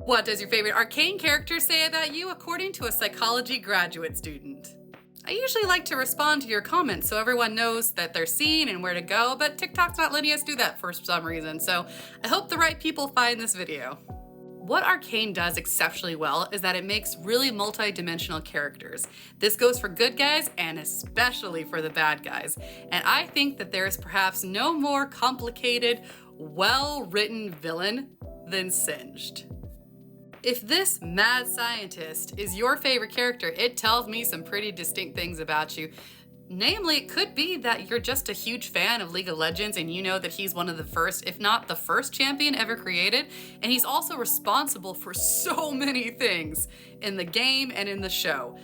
What does your favorite Arcane character say about you according to a psychology graduate student? I usually like to respond to your comments so everyone knows that they're seen and where to go, but TikTok's not letting us do that for some reason, so I hope the right people find this video. What Arcane does exceptionally well is that it makes really multi-dimensional characters. This goes for good guys and especially for the bad guys. And I think that there is perhaps no more complicated, well-written villain than Singed. If this mad scientist is your favorite character, it tells me some pretty distinct things about you. Namely, it could be that you're just a huge fan of League of Legends and you know that he's one of the first, if not the first champion ever created, and he's also responsible for so many things in the game and in the show.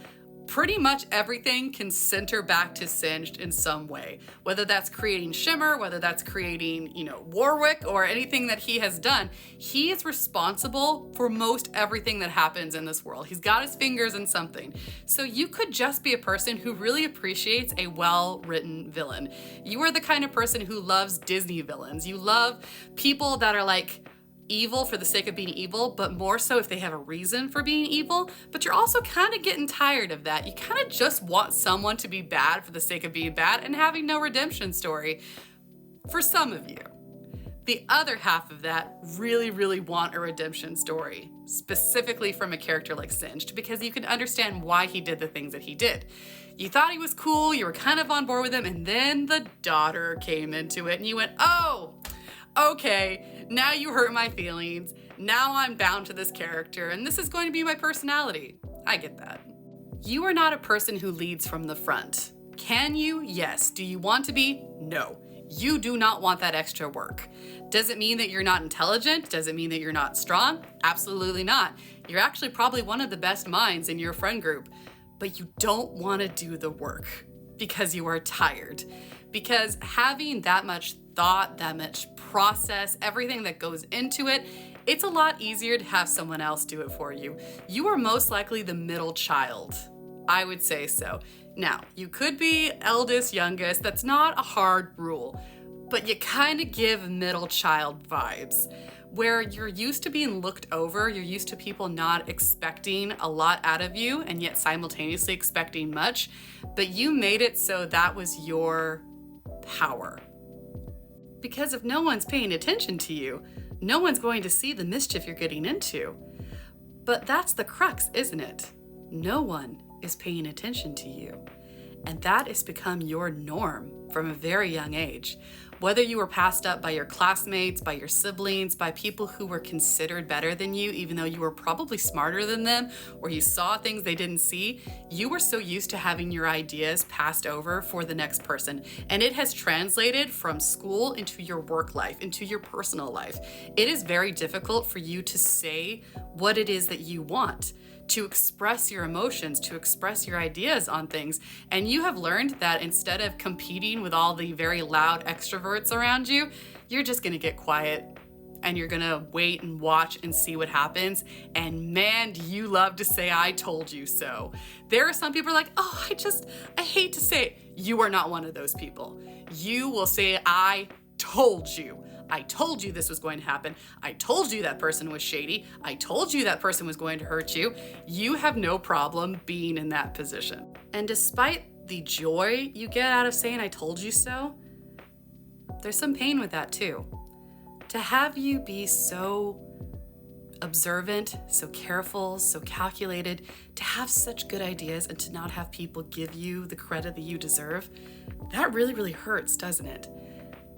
Pretty much everything can center back to Singed in some way, whether that's creating Shimmer, whether that's creating, Warwick, or anything that he has done. He is responsible for most everything that happens in this world. He's got his fingers in something. So you could just be a person who really appreciates a well-written villain. You are the kind of person who loves Disney villains. You love people that are like evil for the sake of being evil, but more so if they have a reason for being evil. But you're also kind of getting tired of that. You kind of just want someone to be bad for the sake of being bad and having no redemption story. For some of you. The other half of that really want a redemption story, specifically from a character like Singed, because you can understand why he did the things that he did. You thought he was cool, you were kind of on board with him, and then the daughter came into it and you went, oh, okay, now you hurt my feelings. Now I'm bound to this character and this is going to be my personality. I get that. You are not a person who leads from the front. Can you? Yes. Do you want to be? No. You do not want that extra work. Does it mean that you're not intelligent? Does it mean that you're not strong? Absolutely not. You're actually probably one of the best minds in your friend group, but you don't want to do the work because you are tired. Because having that much thought, that much process, everything that goes into it, it's a lot easier to have someone else do it for you. You are most likely the middle child. I would say so. Now, you could be eldest, youngest. That's not a hard rule, but you kind of give middle child vibes where you're used to being looked over. You're used to people not expecting a lot out of you and yet simultaneously expecting much, but you made it so that was your power. Because if no one's paying attention to you, no one's going to see the mischief you're getting into. But that's the crux, isn't it? No one is paying attention to you. And that has become your norm from a very young age. Whether you were passed up by your classmates, by your siblings, by people who were considered better than you, even though you were probably smarter than them, or you saw things they didn't see, you were so used to having your ideas passed over for the next person. And it has translated from school into your work life, into your personal life. It is very difficult for you to say what it is that you want, to express your emotions, to express your ideas on things. And you have learned that instead of competing with all the very loud extroverts around you, you're just gonna get quiet and you're gonna wait and watch and see what happens. And man, do you love to say, I told you so. There are some people who are like, oh, I hate to say it. You are not one of those people. You will say, I told you. I told you this was going to happen. I told you that person was shady. I told you that person was going to hurt you. You have no problem being in that position. And despite the joy you get out of saying I told you so, there's some pain with that too. To have you be so observant, so careful, so calculated, to have such good ideas and to not have people give you the credit that you deserve, that really hurts, doesn't it?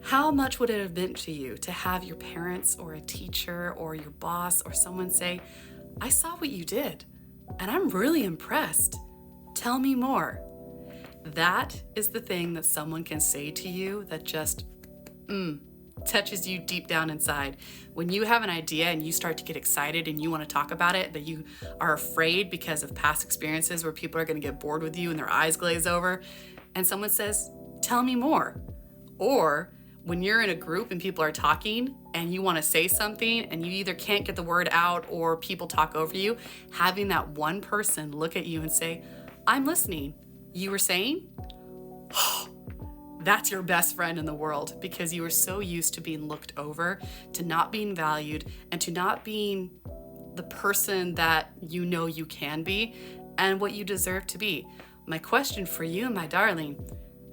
How much would it have meant to you to have your parents or a teacher or your boss or someone say, I saw what you did and I'm really impressed. Tell me more. That is the thing that someone can say to you that just touches you deep down inside. When you have an idea and you start to get excited and you want to talk about it, but you are afraid because of past experiences where people are going to get bored with you and their eyes glaze over, and someone says, tell me more. Or when you're in a group and people are talking and you want to say something and you either can't get the word out or people talk over you, having that one person look at you and say, I'm listening. You were saying? That's your best friend in the world, because you are so used to being looked over, to not being valued, and to not being the person that you know you can be and what you deserve to be. My question for you, my darling,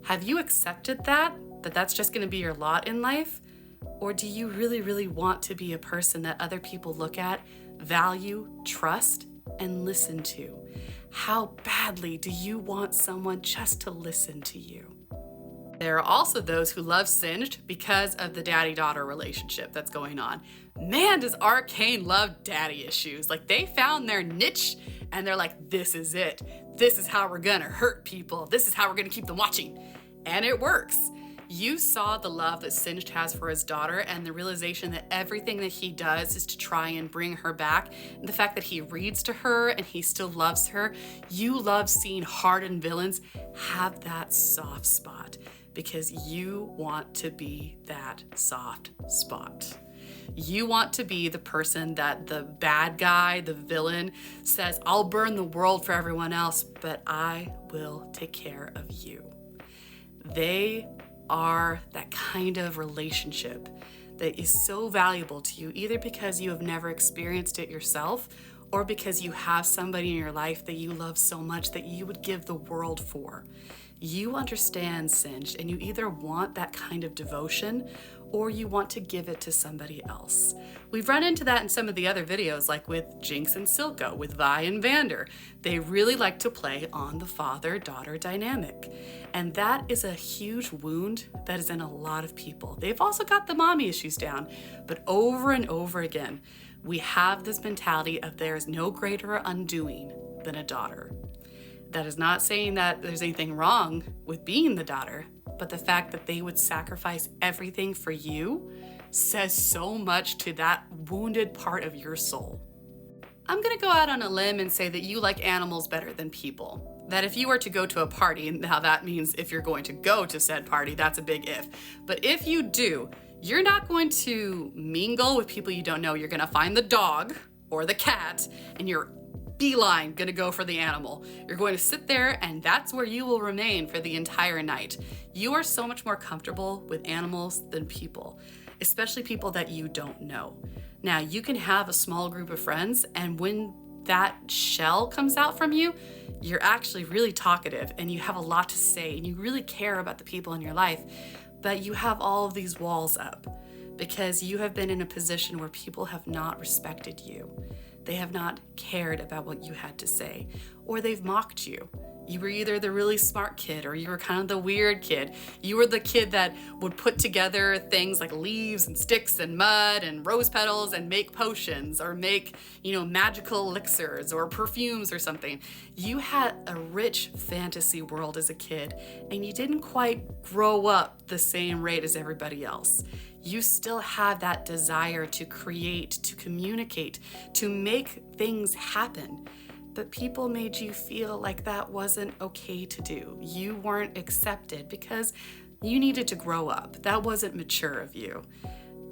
have you accepted that that's just going to be your lot in life? Or do you really, really want to be a person that other people look at, value, trust, and listen to? How badly do you want someone just to listen to you? There are also those who love Singed because of the daddy-daughter relationship that's going on. Man, does Arcane love daddy issues. Like, they found their niche and they're like, this is it. This is how we're gonna hurt people. This is how we're gonna keep them watching. And it works. You saw the love that Singed has for his daughter and the realization that everything that he does is to try and bring her back. And the fact that he reads to her and he still loves her. You love seeing hardened villains have that soft spot because you want to be that soft spot. You want to be the person that the bad guy, the villain, says, I'll burn the world for everyone else, but I will take care of you. They are that kind of relationship that is so valuable to you, either because you have never experienced it yourself or because you have somebody in your life that you love so much that you would give the world for. You understand Singed, and you either want that kind of devotion or you want to give it to somebody else. We've run into that in some of the other videos, like with Jinx and Silco, with Vi and Vander. They really like to play on the father-daughter dynamic. And that is a huge wound that is in a lot of people. They've also got the mommy issues down, but over and over again, we have this mentality of there is no greater undoing than a daughter. That is not saying that there's anything wrong with being the daughter, but the fact that they would sacrifice everything for you says so much to that wounded part of your soul. I'm gonna go out on a limb and say that you like animals better than people. That if you were to go to a party, and now that means if you're going to go to said party, that's a big if. But if you do, you're not going to mingle with people you don't know. You're gonna find the dog or the cat and you're beeline gonna go for the animal. You're going to sit there and that's where you will remain for the entire night. You are so much more comfortable with animals than people, especially people that you don't know. Now, you can have a small group of friends, and when that shell comes out from you, you're actually really talkative and you have a lot to say and you really care about the people in your life, but you have all of these walls up because you have been in a position where people have not respected you. They have not cared about what you had to say, or they've mocked you. You were either the really smart kid or you were kind of the weird kid. You were the kid that would put together things like leaves and sticks and mud and rose petals and make potions or make, magical elixirs or perfumes or something. You had a rich fantasy world as a kid and you didn't quite grow up the same rate as everybody else. You still have that desire to create, to communicate, to make things happen. But people made you feel like that wasn't okay to do. You weren't accepted because you needed to grow up. That wasn't mature of you.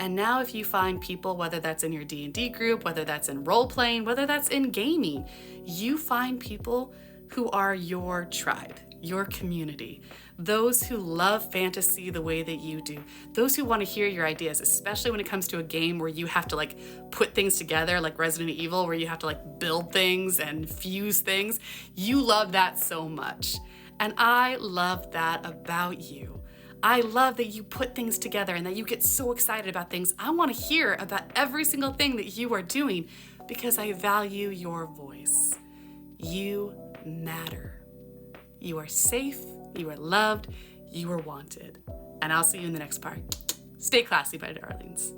And now if you find people, whether that's in your D&D group, whether that's in role-playing, whether that's in gaming, you find people who are your tribe, your community, those who love fantasy the way that you do, those who want to hear your ideas, especially when it comes to a game where you have to put things together, like Resident Evil, where you have to build things and fuse things. You love that so much. And I love that about you. I love that you put things together and that you get so excited about things. I want to hear about every single thing that you are doing because I value your voice. You matter. You are safe, you are loved, you are wanted. And I'll see you in the next part. Stay classy, my darlings.